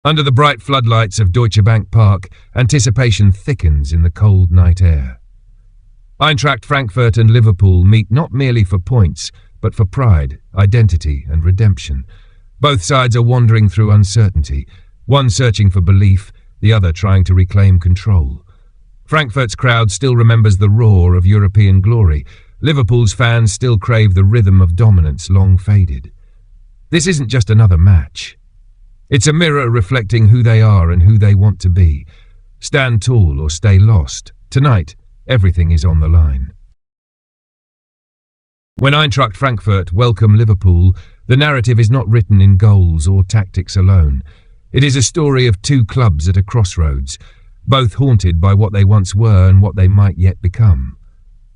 Under the bright floodlights of Deutsche Bank Park, anticipation thickens in the cold night air. Eintracht Frankfurt and Liverpool meet not merely for points, but for pride, identity and redemption. Both sides are wandering through uncertainty, one searching for belief, the other trying to reclaim control. Frankfurt's crowd still remembers the roar of European glory. Liverpool's fans still crave the rhythm of dominance long faded. This isn't just another match. It's a mirror reflecting who they are and who they want to be. Stand tall or stay lost. Tonight, everything is on the line. When Eintracht Frankfurt welcome Liverpool, the narrative is not written in goals or tactics alone. It is a story of two clubs at a crossroads, both haunted by what they once were and what they might yet become.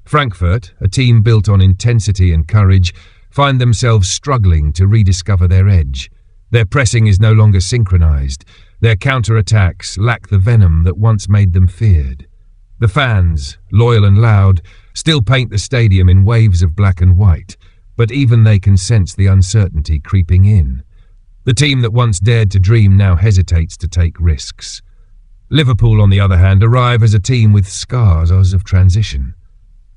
Frankfurt, a team built on intensity and courage, find themselves struggling to rediscover their edge. Their pressing is no longer synchronized. Their counter-attacks lack the venom that once made them feared. The fans, loyal and loud, still paint the stadium in waves of black and white, but even they can sense the uncertainty creeping in. The team that once dared to dream now hesitates to take risks. Liverpool, on the other hand, arrive as a team with scars of transition.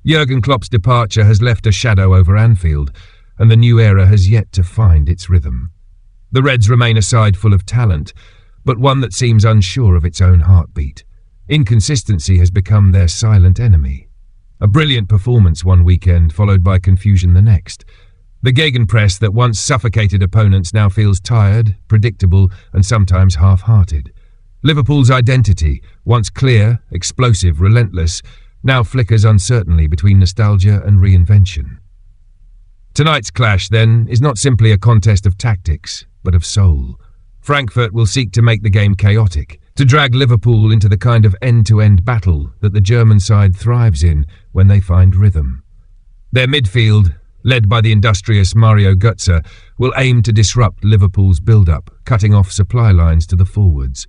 Jurgen Klopp's departure has left a shadow over Anfield, and the new era has yet to find its rhythm. The Reds remain a side full of talent, but one that seems unsure of its own heartbeat. Inconsistency has become their silent enemy. A brilliant performance one weekend, followed by confusion the next. The gegenpress that once suffocated opponents now feels tired, predictable, and sometimes half-hearted. Liverpool's identity, once clear, explosive, relentless, now flickers uncertainly between nostalgia and reinvention. Tonight's clash, then, is not simply a contest of tactics, but of soul. Frankfurt will seek to make the game chaotic, to drag Liverpool into the kind of end-to-end battle that the German side thrives in when they find rhythm. Their midfield, led by the industrious Mario Götze, will aim to disrupt Liverpool's build-up, cutting off supply lines to the forwards.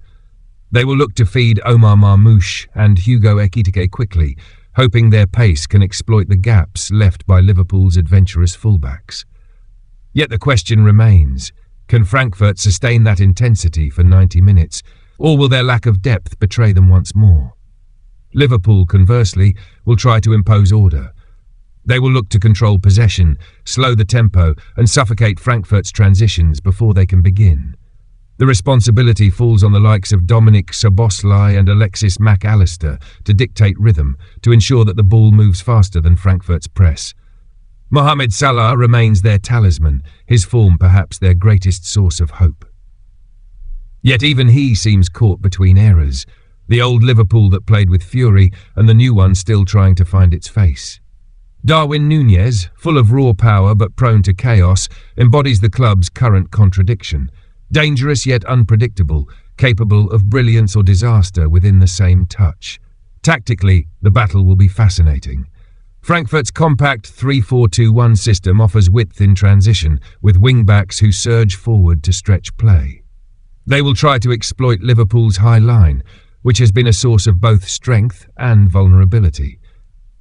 They will look to feed Omar Marmoush and Hugo Ekitike quickly, hoping their pace can exploit the gaps left by Liverpool's adventurous fullbacks. Yet the question remains, can Frankfurt sustain that intensity for 90 minutes, or will their lack of depth betray them once more? Liverpool, conversely, will try to impose order. They will look to control possession, slow the tempo, and suffocate Frankfurt's transitions before they can begin. The responsibility falls on the likes of Dominic Szoboszlai and Alexis Mac Allister to dictate rhythm, to ensure that the ball moves faster than Frankfurt's press. Mohamed Salah remains their talisman, his form perhaps their greatest source of hope. Yet even he seems caught between eras, the old Liverpool that played with fury and the new one still trying to find its face. Darwin Núñez, full of raw power but prone to chaos, embodies the club's current contradiction. Dangerous yet unpredictable, capable of brilliance or disaster within the same touch. Tactically, the battle will be fascinating. Frankfurt's compact 3-4-2-1 system offers width in transition, with wing-backs who surge forward to stretch play. They will try to exploit Liverpool's high line, which has been a source of both strength and vulnerability.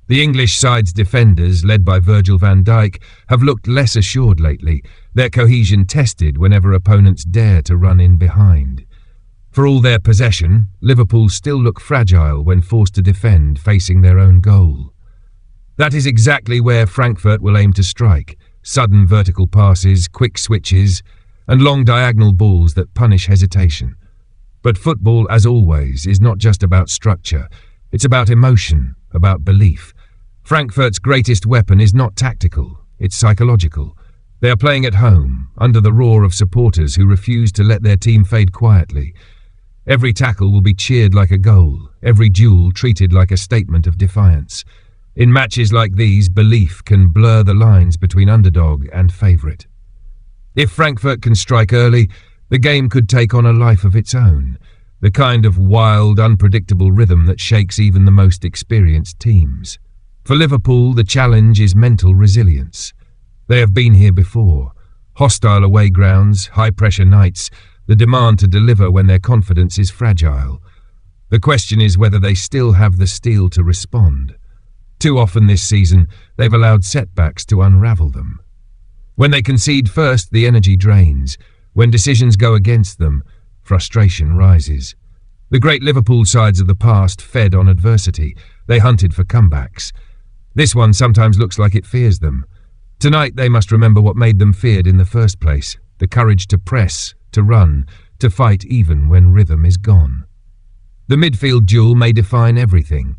The English side's defenders, led by Virgil van Dijk, have looked less assured lately, their cohesion tested whenever opponents dare to run in behind. For all their possession, Liverpool still look fragile when forced to defend facing their own goal. That is exactly where Frankfurt will aim to strike: sudden vertical passes, quick switches, and long diagonal balls that punish hesitation. But football, as always, is not just about structure. It's about emotion, about belief. Frankfurt's greatest weapon is not tactical, it's psychological. They are playing at home, under the roar of supporters who refuse to let their team fade quietly. Every tackle will be cheered like a goal, every duel treated like a statement of defiance. In matches like these, belief can blur the lines between underdog and favourite. If Frankfurt can strike early, the game could take on a life of its own, the kind of wild, unpredictable rhythm that shakes even the most experienced teams. For Liverpool, the challenge is mental resilience. They have been here before. Hostile away grounds, high-pressure nights, the demand to deliver when their confidence is fragile. The question is whether they still have the steel to respond. Too often this season, they've allowed setbacks to unravel them. When they concede first, the energy drains. When decisions go against them, frustration rises. The great Liverpool sides of the past fed on adversity. They hunted for comebacks. This one sometimes looks like it fears them. Tonight they must remember what made them feared in the first place, the courage to press, to run, to fight even when rhythm is gone. The midfield duel may define everything.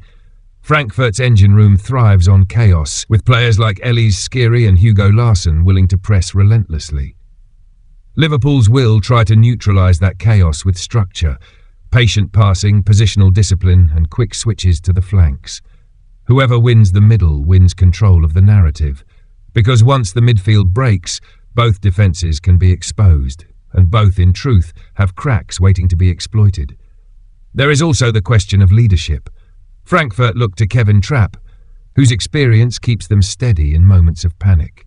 Frankfurt's engine room thrives on chaos, with players like Elise Skiri and Hugo Larsson willing to press relentlessly. Liverpool's will try to neutralise that chaos with structure, patient passing, positional discipline and quick switches to the flanks. Whoever wins the middle wins control of the narrative, because once the midfield breaks, both defences can be exposed, and both, in truth, have cracks waiting to be exploited. There is also the question of leadership. Frankfurt look to Kevin Trapp, whose experience keeps them steady in moments of panic.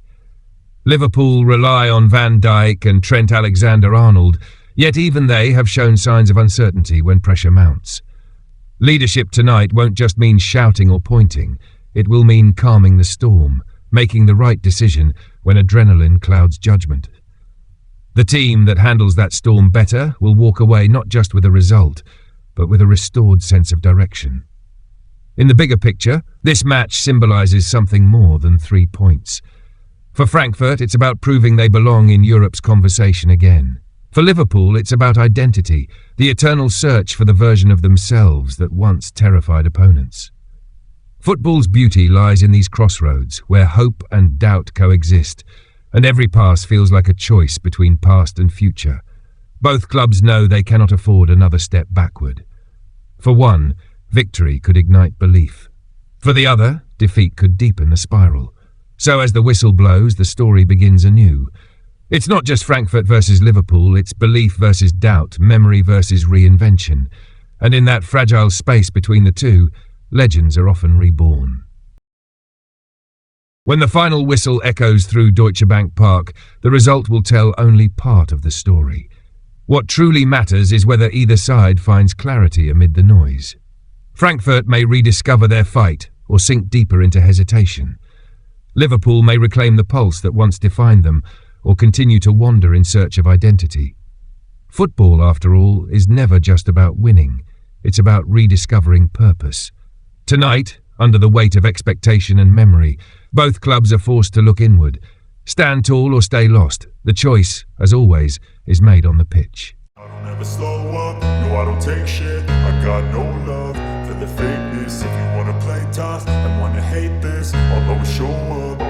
Liverpool rely on Van Dijk and Trent Alexander-Arnold, yet even they have shown signs of uncertainty when pressure mounts. Leadership tonight won't just mean shouting or pointing. It will mean calming the storm, making the right decision when adrenaline clouds judgment. The team that handles that storm better will walk away not just with a result, but with a restored sense of direction. In the bigger picture, this match symbolises something more than 3 points. For Frankfurt, it's about proving they belong in Europe's conversation again. For Liverpool, it's about identity, the eternal search for the version of themselves that once terrified opponents. Football's beauty lies in these crossroads, where hope and doubt coexist, and every pass feels like a choice between past and future. Both clubs know they cannot afford another step backward. For one, victory could ignite belief. For the other, defeat could deepen the spiral. So as the whistle blows, the story begins anew. It's not just Frankfurt versus Liverpool, it's belief versus doubt, memory versus reinvention. And in that fragile space between the two, legends are often reborn. When the final whistle echoes through Deutsche Bank Park, the result will tell only part of the story. What truly matters is whether either side finds clarity amid the noise. Frankfurt may rediscover their fight or sink deeper into hesitation. Liverpool may reclaim the pulse that once defined them or continue to wander in search of identity. Football, after all, is never just about winning. It's about rediscovering purpose. Tonight, under the weight of expectation and memory, both clubs are forced to look inward. Stand tall or stay lost. The choice, as always, is made on the pitch. I don't ever slow up, no I don't take shit. I got no love for the fakeness. If you wanna play tough and wanna hate this, I'll always show up.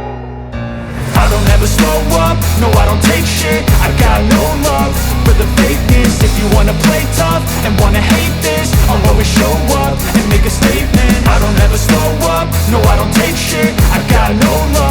I don't ever slow up, no I don't take shit. I got no love for the fakeness. If you wanna play tough and wanna hate this, I'll always show up and make a statement. I don't ever slow up, no I don't take shit. I got no love